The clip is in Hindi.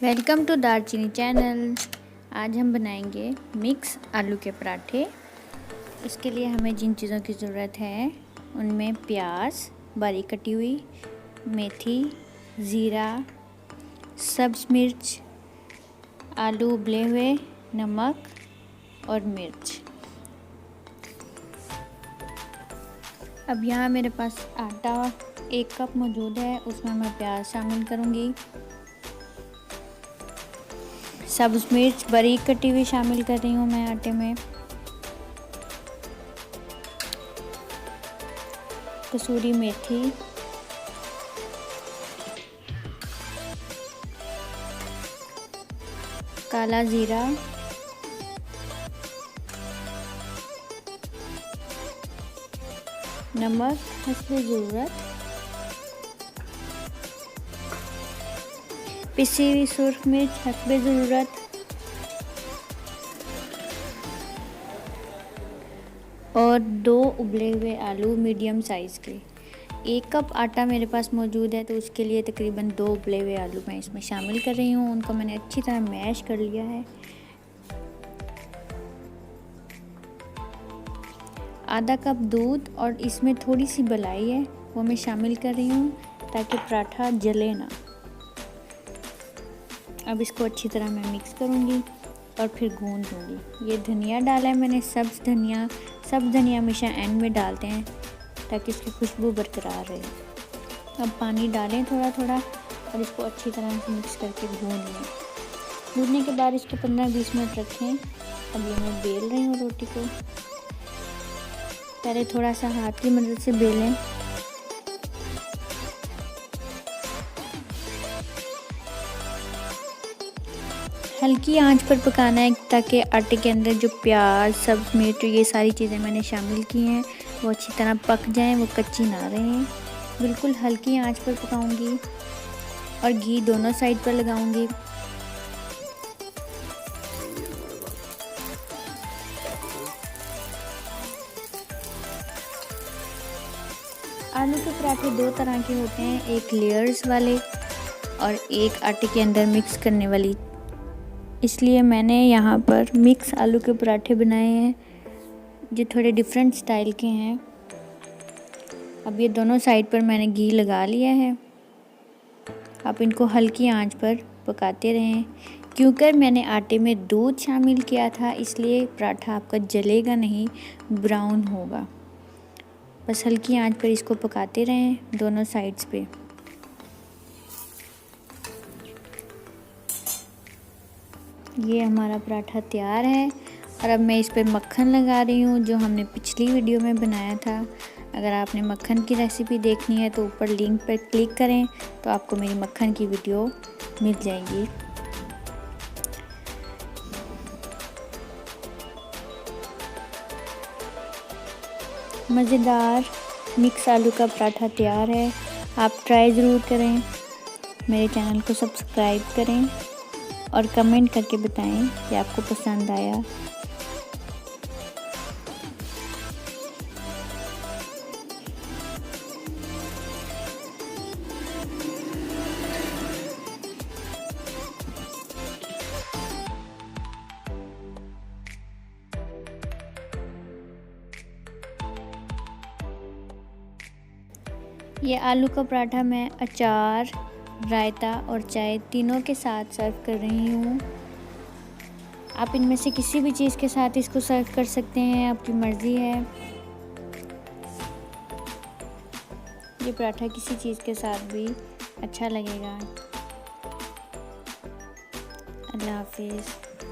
वेलकम टू दालचीनी चैनल। आज हम बनाएंगे मिक्स आलू के पराठे। इसके लिए हमें जिन चीज़ों की ज़रूरत है उनमें प्याज बारीक कटी हुई, मेथी, ज़ीरा, सब्ज़ मिर्च, आलू उबले हुए, नमक और मिर्च। अब यहाँ मेरे पास आटा 1 कप मौजूद है, उसमें मैं प्याज शामिल करूँगी। सब्ज़ मिर्च बारीक कटी हुई शामिल कर रही हूँ मैं आटे में। कसूरी मेथी, काला ज़ीरा, नमक हस्बे ज़रूरत, पिसी हुई सुर्ख मिर्च हस्बे ज़रूरत और 2 उबले हुए आलू मीडियम साइज़ के। 1 कप आटा मेरे पास मौजूद है तो उसके लिए तकरीबन 2 उबले हुए आलू मैं इसमें शामिल कर रही हूँ। उनको मैंने अच्छी तरह मैश कर लिया है। आधा कप दूध और इसमें थोड़ी सी मलाई है वो मैं शामिल कर रही हूँ ताकि पराठा जले ना। अब इसको अच्छी तरह मैं मिक्स करूँगी और फिर गूंद दूँगी। ये धनिया डाला है मैंने, सब्ज़ धनिया हमेशा एंड में डालते हैं ताकि इसकी खुशबू बरकरार रहे। अब पानी डालें थोड़ा थोड़ा और इसको अच्छी तरह से मिक्स करके गूंद लें। गूंदने के बाद इसको 15-20 मिनट रखें। अब ये मैं बेल रही हूँ रोटी को। पहले थोड़ा सा हाथ की मदद से बेलें। हल्की आंच पर पकाना है ताकि आटे के अंदर जो प्याज, सब्ज़ मिर्च, ये सारी चीज़ें मैंने शामिल की हैं वो अच्छी तरह पक जाएं, वो कच्ची ना रहें। बिल्कुल हल्की आंच पर पकाऊंगी और घी दोनों साइड पर लगाऊंगी। आलू के पराठे 2 तरह के होते हैं, एक लेयर्स वाले और एक आटे के अंदर मिक्स करने वाली। इसलिए मैंने यहाँ पर मिक्स आलू के पराठे बनाए हैं जो थोड़े डिफरेंट स्टाइल के हैं। अब ये दोनों साइड पर मैंने घी लगा लिया है। आप इनको हल्की आंच पर पकाते रहें। क्योंकि मैंने आटे में दूध शामिल किया था इसलिए पराठा आपका जलेगा नहीं, ब्राउन होगा। बस हल्की आंच पर इसको पकाते रहें दोनों साइड्स पे। ये हमारा पराठा तैयार है और अब मैं इस पर मक्खन लगा रही हूँ जो हमने पिछली वीडियो में बनाया था। अगर आपने मक्खन की रेसिपी देखनी है तो ऊपर लिंक पर क्लिक करें तो आपको मेरी मक्खन की वीडियो मिल जाएगी। मज़ेदार मिक्स आलू का पराठा तैयार है। आप ट्राई ज़रूर करें। मेरे चैनल को सब्सक्राइब करें और कमेंट करके बताएं कि आपको पसंद आया। ये आलू का पराठा मैं अचार, रायता और चाय तीनों के साथ सर्व कर रही हूँ। आप इनमें से किसी भी चीज़ के साथ इसको सर्व कर सकते हैं, आपकी मर्ज़ी है। ये पराठा किसी चीज़ के साथ भी अच्छा लगेगा। अल्लाह हाफिज़।